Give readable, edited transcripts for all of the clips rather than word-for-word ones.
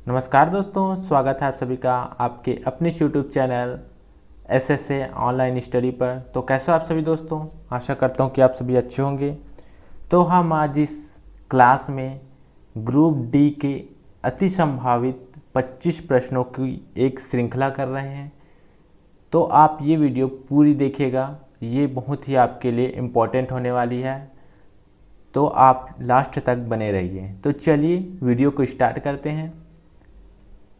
नमस्कार दोस्तों, स्वागत है आप सभी का आपके अपने YouTube channel SSA online study पर। तो कैसे हो आप सभी दोस्तों? आशा करता हूँ कि आप सभी अच्छे होंगे। तो हम आज इस क्लास में ग्रुप डी के अति संभावित 25 प्रश्नों की एक श्रृंखला कर रहे हैं। तो आप ये वीडियो पूरी देखिएगा, ये बहुत ही आपके लिए इम्पोर्टेंट होने वाली है, तो आप लास्ट तक बने रहिए। तो चलिए वीडियो को स्टार्ट करते हैं।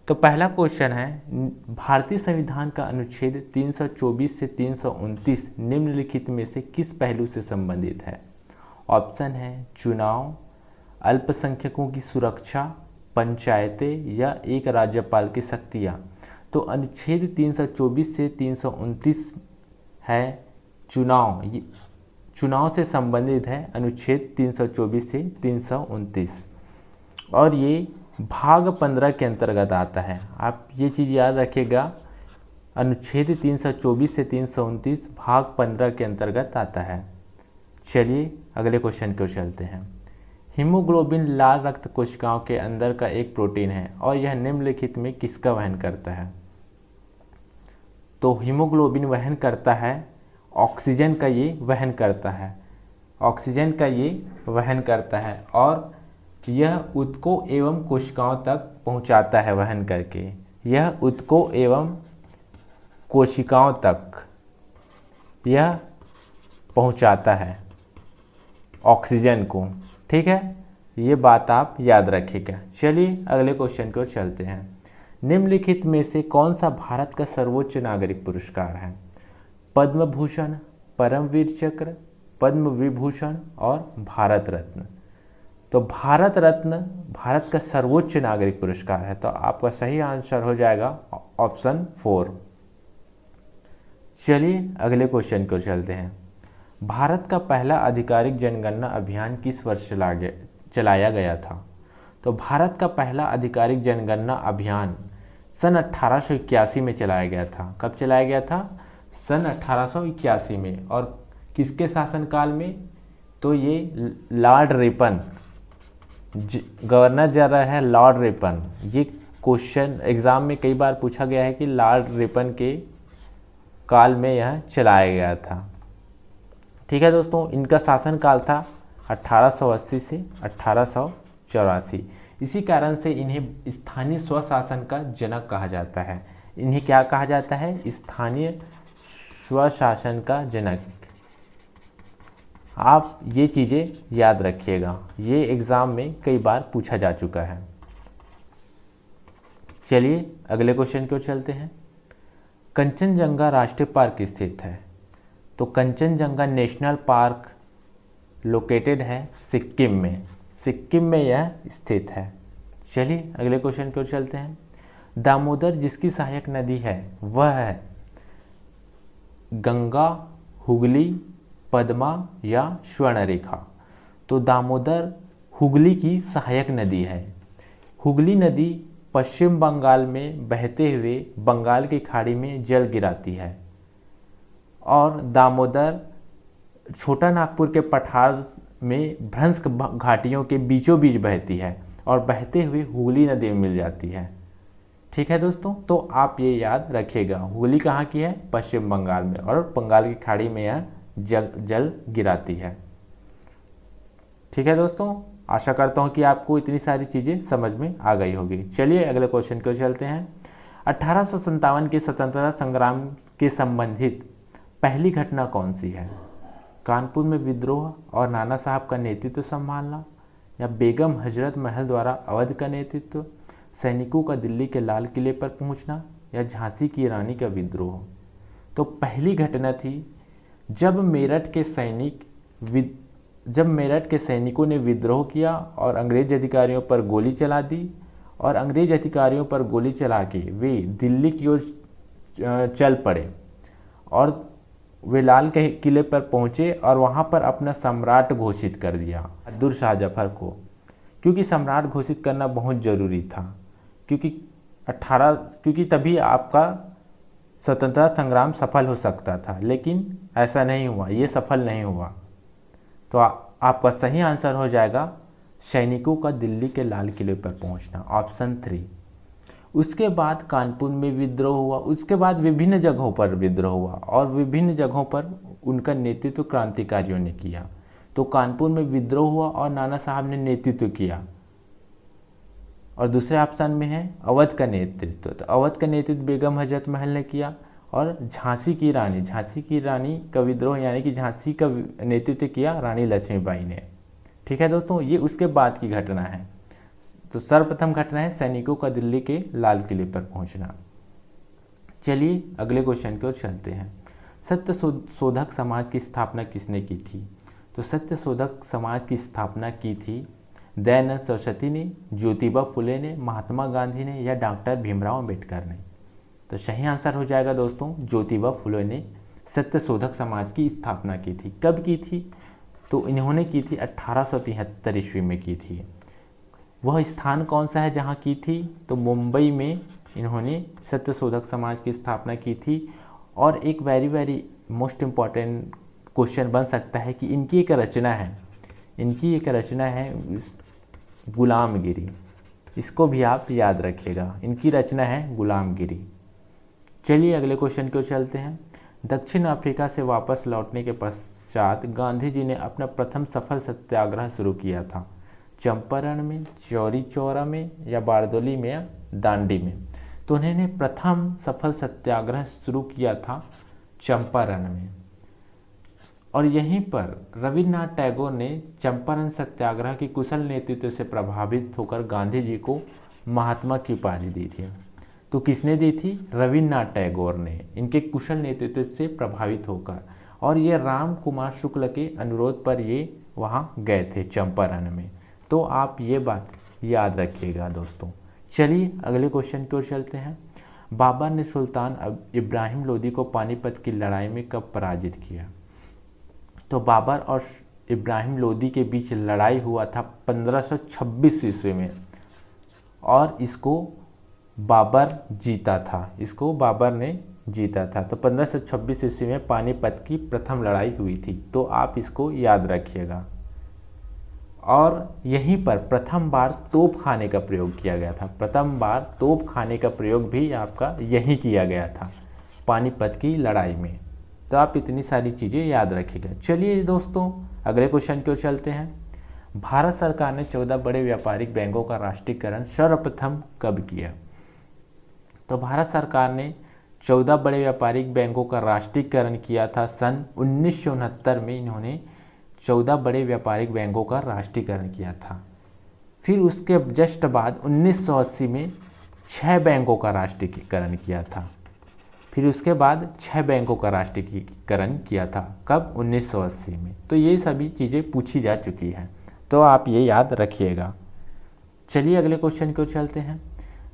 तो पहला क्वेश्चन है, भारतीय संविधान का अनुच्छेद 324 से 329 निम्नलिखित में से किस पहलू से संबंधित है? ऑप्शन है चुनाव, अल्पसंख्यकों की सुरक्षा, पंचायतें या एक राज्यपाल की शक्तियाँ। तो अनुच्छेद 324 से 329 है चुनाव, ये चुनाव से संबंधित है अनुच्छेद 324 से 329 और ये भाग 15 के अंतर्गत आता है। आप ये चीज़ याद रखिएगा, अनुच्छेद 324 से 329 भाग 15 के अंतर्गत आता है। चलिए अगले क्वेश्चन को चलते हैं। हीमोग्लोबिन लाल रक्त कोशिकाओं के अंदर का एक प्रोटीन है और यह निम्नलिखित में किसका वहन करता है? तो हीमोग्लोबिन वहन करता है ऑक्सीजन का, ये वहन करता है, ऑक्सीजन का ये वहन करता है और यह ऊतकों एवं कोशिकाओं तक पहुंचाता है वहन करके। यह ऊतकों एवं कोशिकाओं तक यह पहुंचाता है ऑक्सीजन को। ठीक है, ये बात आप याद रखिएगा। चलिए अगले क्वेश्चन को चलते हैं। निम्नलिखित में से कौन सा भारत का सर्वोच्च नागरिक पुरस्कार है? पद्म भूषण, परमवीर चक्र, पद्म विभूषण और भारत रत्न। तो भारत रत्न भारत का सर्वोच्च नागरिक पुरस्कार है, तो आपका सही आंसर हो जाएगा ऑप्शन 4। चलिए अगले क्वेश्चन को चलते हैं। भारत का पहला आधिकारिक जनगणना अभियान किस वर्ष चलाया गया था? तो भारत का पहला आधिकारिक जनगणना अभियान सन 1881 में चलाया गया था। कब चलाया गया था? सन 1881 में। और किसके शासनकाल में? तो ये लॉर्ड रिपन, गवर्नर जनरल है लॉर्ड रिपन। ये क्वेश्चन एग्जाम में कई बार पूछा गया है कि लॉर्ड रिपन के काल में यह चलाया गया था। ठीक है दोस्तों, इनका शासनकाल था 1880 से 1884। इसी कारण से इन्हें स्थानीय स्वशासन का जनक कहा जाता है। इन्हें क्या कहा जाता है? स्थानीय स्वशासन का जनक। आप ये चीज़ें याद रखिएगा, ये एग्ज़ाम में कई बार पूछा जा चुका है। चलिए अगले क्वेश्चन को चलते हैं। कंचनजंगा राष्ट्रीय पार्क स्थित है? तो कंचनजंगा नेशनल पार्क लोकेटेड है सिक्किम में। सिक्किम में यह स्थित है। चलिए अगले क्वेश्चन को चलते हैं। दामोदर जिसकी सहायक नदी है वह है गंगा, हुगली, पद्मा या स्वर्णरेखा। तो दामोदर हुगली की सहायक नदी है। हुगली नदी पश्चिम बंगाल में बहते हुए बंगाल की खाड़ी में जल गिराती है और दामोदर छोटा नागपुर के पठार में भ्रंश घाटियों के बीचों बीच बहती है और बहते हुए हुगली नदी में मिल जाती है। ठीक है दोस्तों, तो आप ये याद रखिएगा, हुगली कहाँ की है? पश्चिम बंगाल में, और बंगाल की खाड़ी में यह जल गिराती है। ठीक है दोस्तों, आशा करता हूँ कि आपको इतनी सारी चीज़ें समझ में आ गई होगी। चलिए अगले क्वेश्चन को चलते हैं। 1857 के स्वतंत्रता संग्राम के संबंधित पहली घटना कौन सी है? कानपुर में विद्रोह और नाना साहब का नेतृत्व संभालना, या बेगम हजरत महल द्वारा अवध का नेतृत्व, सैनिकों का दिल्ली के लाल किले पर पहुंचना, या झांसी की रानी का विद्रोह। तो पहली घटना थी जब मेरठ के सैनिकों ने विद्रोह किया और अंग्रेज अधिकारियों पर गोली चला दी, और अंग्रेज अधिकारियों पर गोली चला के वे दिल्ली की ओर चल पड़े और वे लाल के किले पर पहुंचे और वहां पर अपना सम्राट घोषित कर दिया, बहादुर शाह जफर को। क्योंकि सम्राट घोषित करना बहुत ज़रूरी था, क्योंकि तभी आपका स्वतंत्रता संग्राम सफल हो सकता था, लेकिन ऐसा नहीं हुआ, ये सफल नहीं हुआ। तो आपका सही आंसर हो जाएगा सैनिकों का दिल्ली के लाल किले पर पहुंचना, ऑप्शन 3। उसके बाद कानपुर में विद्रोह हुआ, उसके बाद विभिन्न जगहों पर विद्रोह हुआ और विभिन्न जगहों पर उनका नेतृत्व क्रांतिकारियों ने किया। तो कानपुर में विद्रोह हुआ और नाना साहब ने नेतृत्व किया। और दूसरे ऑप्शन में है अवध का नेतृत्व, तो अवध का नेतृत्व बेगम हजरत महल ने किया। और झांसी की रानी का विद्रोह यानी कि झांसी का नेतृत्व किया रानी लक्ष्मीबाई ने। ठीक है दोस्तों, ये उसके बाद की घटना है। तो सर्वप्रथम घटना है सैनिकों का दिल्ली के लाल किले पर पहुंचना। चलिए अगले क्वेश्चन की ओर चलते हैं। सत्य शोधक समाज की स्थापना किसने की थी? तो सत्य शोधक समाज की स्थापना की थी दयानंद सरस्वती ने, ज्योतिबा फुले ने, महात्मा गांधी ने या डॉक्टर भीमराव अम्बेडकर ने। तो सही आंसर हो जाएगा दोस्तों ज्योतिबा फुले ने सत्य शोधक समाज की स्थापना की थी। कब की थी? तो इन्होंने की थी 1873 ईस्वी में की थी। वह स्थान कौन सा है जहाँ की थी? तो मुंबई में इन्होंने सत्य शोधक समाज की स्थापना की थी। और एक वेरी मोस्ट इम्पॉर्टेंट क्वेश्चन बन सकता है कि इनकी एक रचना है गुलामगिरी। इसको भी आप याद रखिएगा, इनकी रचना है गुलामगिरी। चलिए अगले क्वेश्चन की ओर चलते हैं। दक्षिण अफ्रीका से वापस लौटने के पश्चात गांधी जी ने अपना प्रथम सफल सत्याग्रह शुरू किया था। चंपारण में, चौरी चौरा में या बारदोली में या दांडी में। तो उन्होंने प्रथम सफल सत्याग्रह शुरू किया था चंपारण में। और यहीं पर रविन्द्रनाथ टैगोर ने चंपारण सत्याग्रह की कुशल नेतृत्व से प्रभावित होकर गांधी जी को महात्मा की उपाधि दी थी। तो किसने दी थी? रविन्द्रनाथ टैगोर ने, इनके कुशल नेतृत्व से प्रभावित होकर। और ये राम कुमार शुक्ल के अनुरोध पर ये वहाँ गए थे चंपारण में। तो आप ये बात याद रखिएगा दोस्तों। चलिए अगले क्वेश्चन की ओर चलते हैं। बाबर ने सुल्तान इब्राहिम लोदी को पानीपत की लड़ाई में कब पराजित किया? तो बाबर और इब्राहिम लोदी के बीच लड़ाई हुआ था 1526 ईस्वी में और इसको बाबर ने जीता था। तो 1526 ईस्वी में पानीपत की प्रथम लड़ाई हुई थी। तो आप इसको याद रखिएगा। और यहीं पर प्रथम बार तोप खाने का प्रयोग किया गया था। प्रथम बार तोप खाने का प्रयोग भी आपका यहीं किया गया था पानीपत की लड़ाई में। तो आप इतनी सारी चीज़ें याद रखिएगा। चलिए दोस्तों अगले क्वेश्चन की ओर चलते हैं। भारत सरकार ने 14 बड़े व्यापारिक बैंकों का राष्ट्रीयकरण सर्वप्रथम कब किया? तो भारत सरकार ने 14 बड़े व्यापारिक बैंकों का राष्ट्रीयकरण किया था सन 1969 में। इन्होंने 14 बड़े व्यापारिक बैंकों का राष्ट्रीयकरण किया था। फिर उसके जस्ट बाद 1980 में 6 बैंकों का राष्ट्रीयकरण किया था। फिर उसके बाद 6 बैंकों का राष्ट्रीयकरण किया था। कब? 1980 में। तो ये सभी चीज़ें पूछी जा चुकी हैं, तो आप ये याद रखिएगा। चलिए अगले क्वेश्चन की ओर चलते हैं।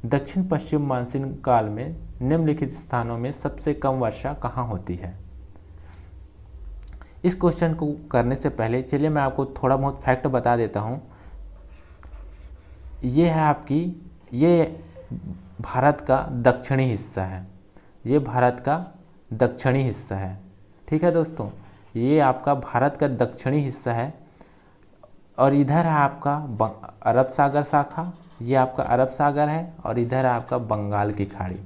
दक्षिण पश्चिम मानसून काल में निम्नलिखित स्थानों में सबसे कम वर्षा कहाँ होती है? इस क्वेश्चन को करने से पहले चलिए मैं आपको थोड़ा बहुत फैक्ट बता देता हूँ। ये भारत का दक्षिणी हिस्सा है। ये भारत का दक्षिणी हिस्सा है। ठीक है दोस्तों, ये आपका भारत का दक्षिणी हिस्सा है। और इधर है आपका अरब सागर शाखा, ये आपका अरब सागर है। और इधर है आपका बंगाल की खाड़ी।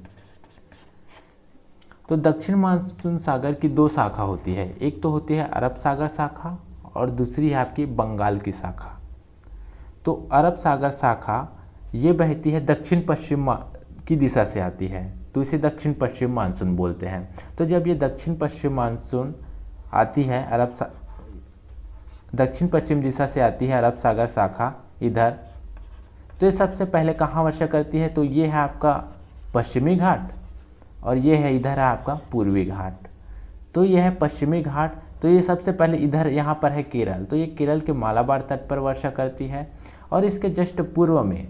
तो दक्षिण मानसून सागर की 2 शाखा होती है। एक तो होती है अरब सागर शाखा और दूसरी है आपकी बंगाल की शाखा। तो अरब सागर शाखा ये बहती है दक्षिण पश्चिम की दिशा से आती है, तो इसे दक्षिण पश्चिम मानसून बोलते हैं। तो जब ये दक्षिण पश्चिम मानसून आती है दक्षिण पश्चिम दिशा से आती है अरब सागर शाखा इधर, तो ये सबसे पहले कहाँ वर्षा करती है? तो ये है आपका पश्चिमी घाट और ये है इधर है आपका पूर्वी घाट। तो ये है पश्चिमी घाट। तो ये सबसे पहले इधर यहाँ पर है केरल। तो ये केरल के मालाबार तट पर वर्षा करती है। और इसके जस्ट पूर्व में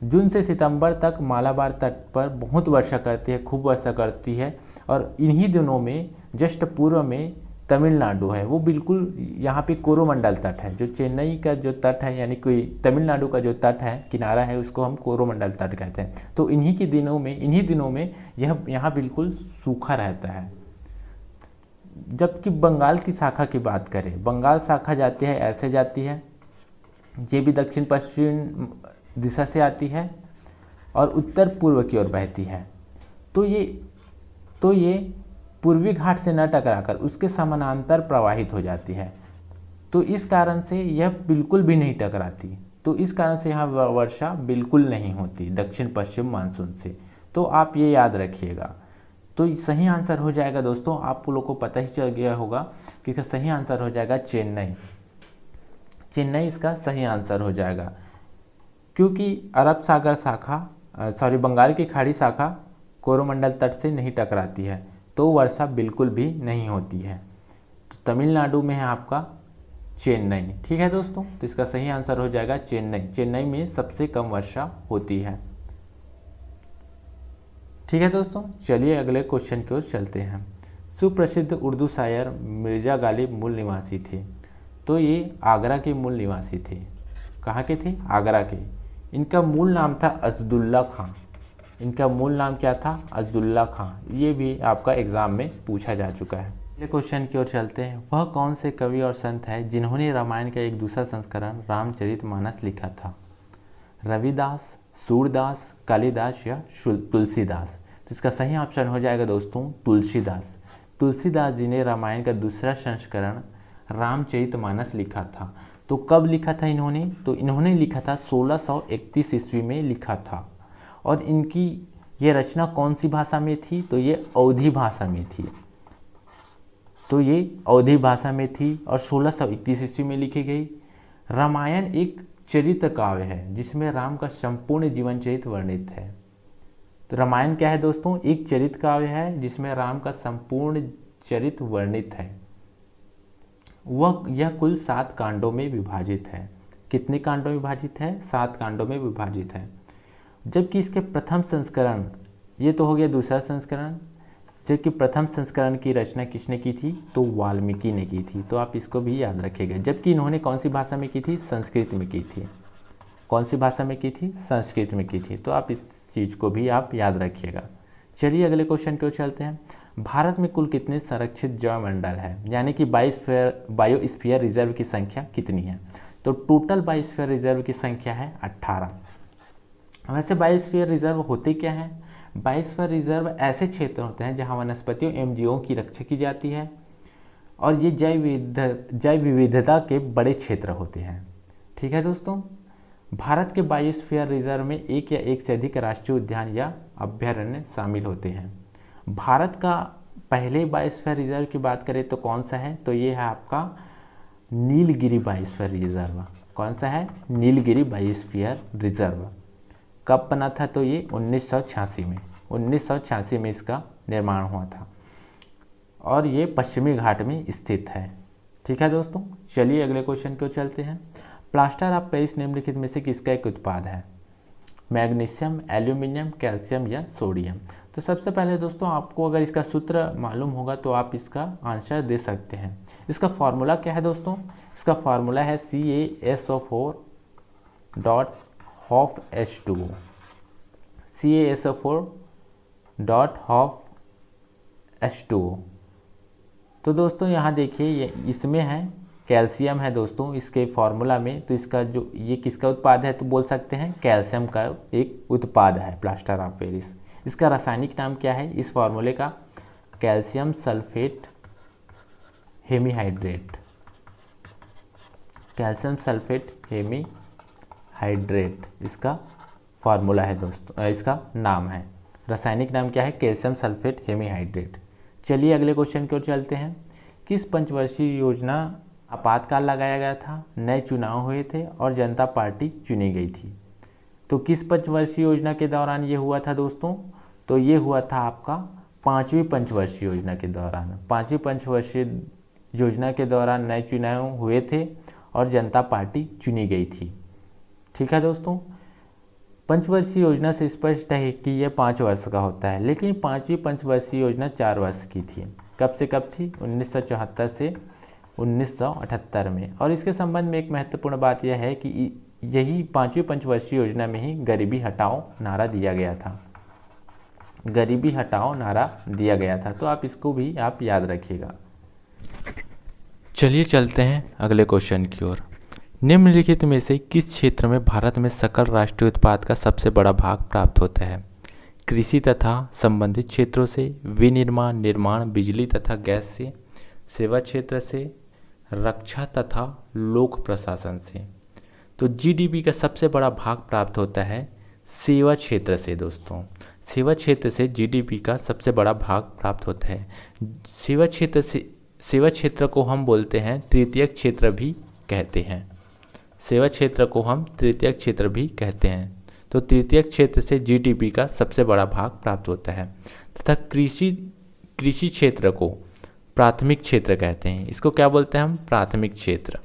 जून से सितंबर तक मालाबार तट पर बहुत वर्षा करती है, खूब वर्षा करती है। और इन्हीं दिनों में जस्ट पूर्व में तमिलनाडु है, वो बिल्कुल यहाँ पे कोरोमंडल तट है। जो चेन्नई का जो तट है यानी कोई तमिलनाडु का जो तट है, किनारा है, उसको हम कोरोमंडल तट कहते हैं। तो इन्हीं दिनों में यह यहाँ बिल्कुल सूखा रहता है। जबकि बंगाल की शाखा की बात करें, बंगाल शाखा जाती है ऐसे जाती है, ये भी दक्षिण पश्चिम दिशा से आती है। और उत्तर पूर्व की ओर बहती है। तो ये पूर्वी घाट से न टकराकर उसके समानांतर प्रवाहित हो जाती है। तो इस कारण से यह बिल्कुल भी नहीं टकराती। तो इस कारण से यहाँ वर्षा बिल्कुल नहीं होती दक्षिण पश्चिम मानसून से। तो आप ये याद रखिएगा। तो सही आंसर हो जाएगा दोस्तों, आप लोग को पता ही चल गया होगा कि इसका सही आंसर हो जाएगा चेन्नई। चेन्नई इसका सही आंसर हो जाएगा, क्योंकि अरब सागर शाखा बंगाल की खाड़ी शाखा कोरोमंडल तट से नहीं टकराती है, तो वर्षा बिल्कुल भी नहीं होती है। तो तमिलनाडु में है आपका चेन्नई। ठीक है दोस्तों, तो इसका सही आंसर हो जाएगा चेन्नई। चेन्नई में सबसे कम वर्षा होती है। ठीक है दोस्तों, चलिए अगले क्वेश्चन की ओर चलते हैं। सुप्रसिद्ध उर्दू शायर मिर्जा गालिब मूल निवासी थे। तो ये आगरा के मूल निवासी थे। कहाँ के थे? आगरा के। इनका मूल नाम था असदुल्ला खां। इनका मूल नाम क्या था? असदुल्ला खां। ये भी आपका एग्जाम में पूछा जा चुका है। अगले क्वेश्चन की ओर चलते हैं। वह कौन से कवि और संत है जिन्होंने रामायण का एक दूसरा संस्करण रामचरितमानस लिखा था? रविदास, सूरदास, कालिदास या तुलसीदास? तो इसका सही ऑप्शन हो जाएगा दोस्तों तुलसीदास। तुलसीदास जी ने रामायण का दूसरा संस्करण रामचरितमानस लिखा था। तो कब लिखा था इन्होंने? तो इन्होंने लिखा था 1631 ईस्वी में लिखा था। और इनकी ये रचना कौन सी भाषा में थी? तो ये अवधी भाषा में थी। तो ये अवधी भाषा में थी और 1631 ईस्वी में लिखी गई। रामायण एक चरित्र काव्य है जिसमें राम का संपूर्ण जीवन चरित्र वर्णित है। तो रामायण क्या है दोस्तों? एक चरित्र काव्य है जिसमें राम का संपूर्ण चरित्र वर्णित है। यह कुल 7 कांडों में विभाजित है। कितने कांडों में विभाजित है? 7 कांडों में विभाजित है। जबकि इसके प्रथम संस्करण, ये तो हो गया दूसरा संस्करण, जबकि प्रथम संस्करण की रचना किसने की थी? तो वाल्मीकि ने की थी। तो आप इसको भी याद रखिएगा। जबकि इन्होंने कौन सी भाषा में की थी? संस्कृत में की थी। कौन सी भाषा में की थी? संस्कृत में की थी। तो आप इस चीज़ को भी आप याद रखिएगा। चलिए अगले क्वेश्चन की ओर चलते हैं। भारत में कुल कितने संरक्षित जैवमंडल है, यानी कि बायोस्फीयर रिजर्व की संख्या कितनी है? तो टोटल बायोस्फीयर रिजर्व की संख्या है 18। वैसे बायोस्फीयर रिजर्व होते क्या हैं? बायोस्फीयर रिजर्व ऐसे क्षेत्र होते हैं जहां वनस्पतियों एवं जीवों की रक्षा की जाती है और ये जैव विविधता के बड़े क्षेत्र होते हैं। ठीक है दोस्तों, भारत के बायोस्फीयर रिजर्व में एक या एक से अधिक राष्ट्रीय उद्यान या अभ्यारण्य शामिल होते हैं। भारत का पहले बायोस्फीयर रिजर्व की बात करें तो कौन सा है? तो ये है आपका नीलगिरी बायोस्फीयर रिजर्व। कौन सा है? Nilgiri biosphere reserve. कब बना था? तो ये 1986 में। 1986 में इसका निर्माण हुआ था और ये पश्चिमी घाट में स्थित है। ठीक है दोस्तों, चलिए अगले क्वेश्चन को चलते हैं। प्लास्टर ऑफ पेरिस निम्नलिखित में से किसका एक उत्पाद है? मैग्नीशियम, एल्यूमिनियम, कैल्शियम या सोडियम? तो सबसे पहले दोस्तों आपको अगर इसका सूत्र मालूम होगा तो आप इसका आंसर दे सकते हैं। इसका फॉर्मूला क्या है दोस्तों? इसका फॉर्मूला है CaSO4 dot half H2O। CaSO4 dot half H2O। तो दोस्तों यहाँ देखिए, ये इसमें है कैल्शियम है दोस्तों इसके फॉर्मूला में। तो इसका जो ये किसका उत्पाद है? तो बोल सकते हैं कैल्शियम का एक उत्पाद है प्लास्टर ऑफ पेरिस। इसका रासायनिक नाम क्या है इस फॉर्मूले का? Calcium sulphate hemihydrate. Calcium sulphate hemihydrate इसका फॉर्मूला है दोस्तों, इसका नाम है। रासायनिक नाम क्या है? Calcium sulphate hemihydrate. चलिए अगले क्वेश्चन की ओर चलते हैं। किस पंचवर्षीय योजना आपातकाल लगाया गया था, नए चुनाव हुए थे और जनता पार्टी चुनी गई थी? तो किस पंचवर्षीय योजना के दौरान ये हुआ था दोस्तों? तो ये हुआ था आपका 5वीं पंचवर्षीय योजना के दौरान। 5वीं पंचवर्षीय योजना के दौरान नए चुनाव हुए थे और जनता पार्टी चुनी गई थी। ठीक है दोस्तों, पंचवर्षीय योजना से स्पष्ट है कि यह 5 वर्ष का होता है, लेकिन 5वीं पंचवर्षीय योजना 4 वर्ष की थी। कब से कब थी? 1974 से 1978 में। और इसके संबंध में एक महत्वपूर्ण बात यह है कि यही 5वीं पंचवर्षीय योजना में ही गरीबी हटाओ नारा दिया गया था। गरीबी हटाओ नारा दिया गया था। तो आप इसको भी आप याद रखिएगा। चलिए चलते हैं अगले क्वेश्चन की ओर। निम्नलिखित में से किस क्षेत्र में भारत में सकल राष्ट्रीय उत्पाद का सबसे बड़ा भाग प्राप्त होता है? कृषि तथा संबंधित क्षेत्रों से, विनिर्माण, निर्माण, बिजली तथा गैस से, सेवा क्षेत्र से, रक्षा तथा लोक प्रशासन से। तो जीडीपी का सबसे बड़ा भाग प्राप्त होता है सेवा क्षेत्र से दोस्तों। सेवा क्षेत्र से जीडीपी का सबसे बड़ा भाग प्राप्त होता है। सेवा क्षेत्र को हम बोलते हैं तृतीयक क्षेत्र भी कहते हैं। सेवा क्षेत्र को हम तृतीयक क्षेत्र भी कहते हैं। तो तृतीयक क्षेत्र से जीडीपी का सबसे बड़ा भाग प्राप्त होता है तथा कृषि क्षेत्र को प्राथमिक क्षेत्र कहते हैं। इसको क्या बोलते हैं हम? प्राथमिक क्षेत्र।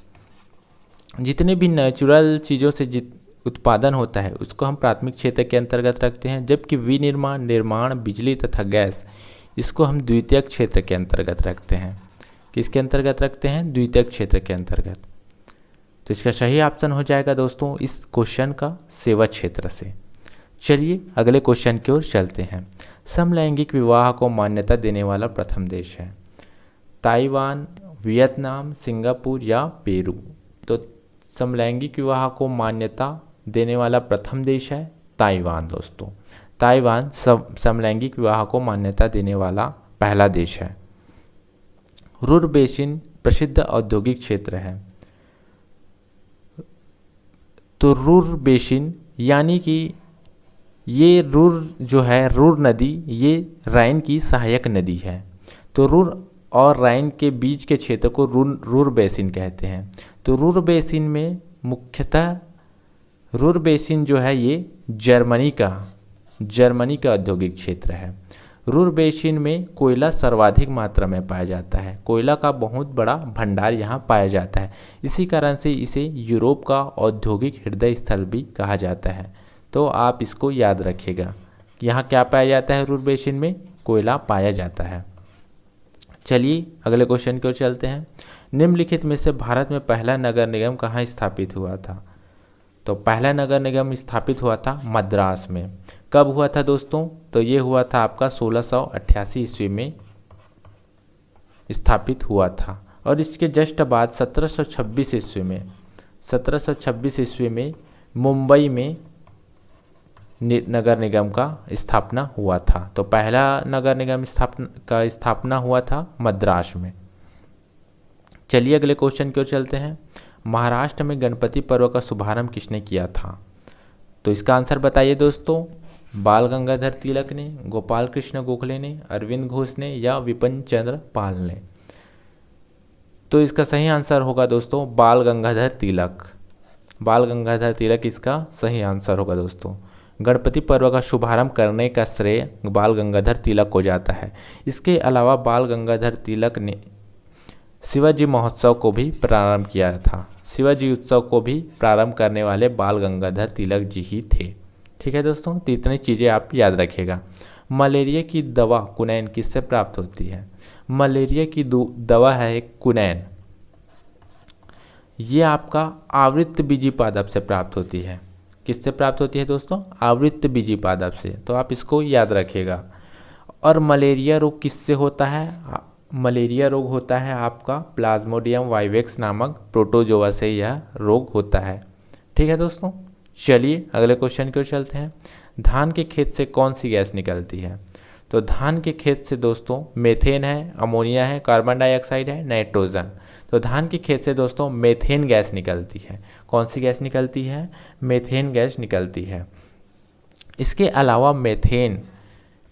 जितने भी नेचुरल चीज़ों से उत्पादन होता है उसको हम प्राथमिक क्षेत्र के अंतर्गत रखते हैं, जबकि विनिर्माण, निर्माण, बिजली तथा गैस इसको हम द्वितीयक क्षेत्र के अंतर्गत रखते हैं। किसके अंतर्गत रखते हैं? द्वितीयक क्षेत्र के अंतर्गत। तो इसका सही ऑप्शन हो जाएगा दोस्तों इस क्वेश्चन का सेवा क्षेत्र से। चलिए अगले क्वेश्चन की ओर चलते हैं। समलैंगिक विवाह को मान्यता देने वाला प्रथम देश है? ताइवान, वियतनाम, सिंगापुर या पेरू? तो समलैंगिक विवाह को मान्यता देने वाला प्रथम देश है ताइवान दोस्तों। ताइवान समलैंगिक विवाह को मान्यता देने वाला पहला देश है। रुर बेसिन प्रसिद्ध औद्योगिक क्षेत्र है। तो रुर बेसिन यानी कि ये रुर जो है, रुर नदी ये राइन की सहायक नदी है। तो रुर और राइन के बीच के क्षेत्र को रुर बेसिन कहते हैं। तो रुर बेसिन में मुख्यतः रुर बेसिन जो है ये जर्मनी का औद्योगिक क्षेत्र है। रुर बेसिन में कोयला सर्वाधिक मात्रा में पाया जाता है। कोयला का बहुत बड़ा भंडार यहाँ पाया जाता है। इसी कारण से इसे यूरोप का औद्योगिक हृदय स्थल भी कहा जाता है। तो आप इसको याद रखिएगा। यहाँ क्या पाया जाता है? रुर बेसिन में कोयला पाया जाता है। चलिए अगले क्वेश्चन की ओर चलते हैं। निम्नलिखित में से भारत में पहला नगर निगम कहाँ स्थापित हुआ था? तो पहला नगर निगम स्थापित हुआ था मद्रास में। कब हुआ था दोस्तों? तो ये हुआ था आपका 1688 ईस्वी में स्थापित हुआ था। और इसके जस्ट बाद 1726 ईस्वी में मुंबई में नगर निगम का स्थापना हुआ था। तो पहला नगर निगम स्थापना हुआ था मद्रास में। चलिए अगले क्वेश्चन की ओर चलते हैं। महाराष्ट्र में गणपति पर्व का शुभारंभ किसने किया था? तो इसका आंसर बताइए दोस्तों। बाल गंगाधर तिलक ने, गोपाल कृष्ण गोखले ने, अरविंद घोष ने या विपिन चंद्र पाल ने? तो इसका सही आंसर होगा दोस्तों बाल गंगाधर तिलक। बाल गंगाधर तिलक इसका सही आंसर होगा दोस्तों। गणपति पर्व का शुभारंभ करने का श्रेय बाल गंगाधर तिलक को जाता है। इसके अलावा बाल गंगाधर तिलक ने शिवाजी महोत्सव को भी प्रारंभ किया था। शिवाजी उत्सव को भी प्रारंभ करने वाले बाल गंगाधर तिलक जी ही थे। ठीक है दोस्तों, तो इतनी चीज़ें आप याद रखिएगा। मलेरिया की दवा कुनैन किससे प्राप्त होती है? मलेरिया की दवा है एक कुनैन। ये आपका आवृत्त बीजी पादप से प्राप्त होती है। किससे प्राप्त होती है दोस्तों? आवृत्त बीजी पादप से। तो आप इसको याद रखिएगा। और मलेरिया रोग किससे होता है? मलेरिया रोग होता है आपका प्लाज्मोडियम वाइवेक्स नामक प्रोटोजोआ से यह रोग होता है। ठीक है दोस्तों, चलिए अगले क्वेश्चन की ओर चलते हैं। धान के खेत से कौन सी गैस निकलती है? तो धान के खेत से दोस्तों मेथेन है, अमोनिया है, कार्बन डाइऑक्साइड है, नाइट्रोजन। तो धान के खेत से दोस्तों मेथेन गैस निकलती है। कौन सी गैस निकलती है? मेथेन गैस निकलती है। इसके अलावा मेथेन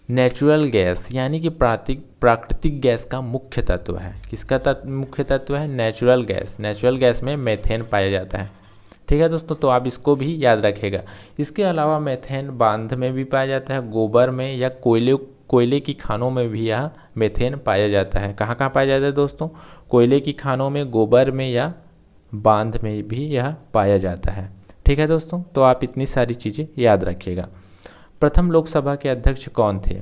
नेचुरल गैस यानी कि प्राकृतिक गैस का मुख्य तत्व है। किसका मुख्य तत्व है? Natural gas. नेचुरल गैस में मेथेन पाया जाता है। ठीक है दोस्तों, तो आप इसको भी याद रखेगा। इसके अलावा मेथेन बांध में भी पाया जाता है, गोबर में या कोयले की खानों में भी यह मेथेन पाया जाता है। कहाँ कहाँ पाया जाता है दोस्तों? कोयले की खानों में, गोबर में या बांध में भी यह पाया जाता है। ठीक है दोस्तों, तो आप इतनी सारी चीज़ें याद रखिएगा। प्रथम लोकसभा के अध्यक्ष कौन थे?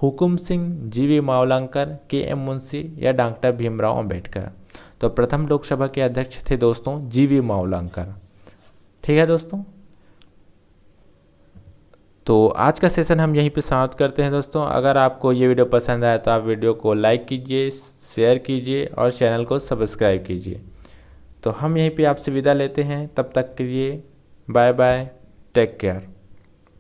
हुकुम सिंह, जीवी मावलंकर, के.एम. मुंशी या डॉक्टर भीमराव अंबेडकर? तो प्रथम लोकसभा के अध्यक्ष थे दोस्तों जीवी मावलंकर। ठीक है दोस्तों, तो आज का सेशन हम यहीं पे समाप्त करते हैं दोस्तों। अगर आपको ये वीडियो पसंद आया तो आप वीडियो को लाइक कीजिए, शेयर कीजिए और चैनल को सब्सक्राइब कीजिए। तो हम यहीं पे आपसे विदा लेते हैं, तब तक के लिए बाय बाय, टेक केयर।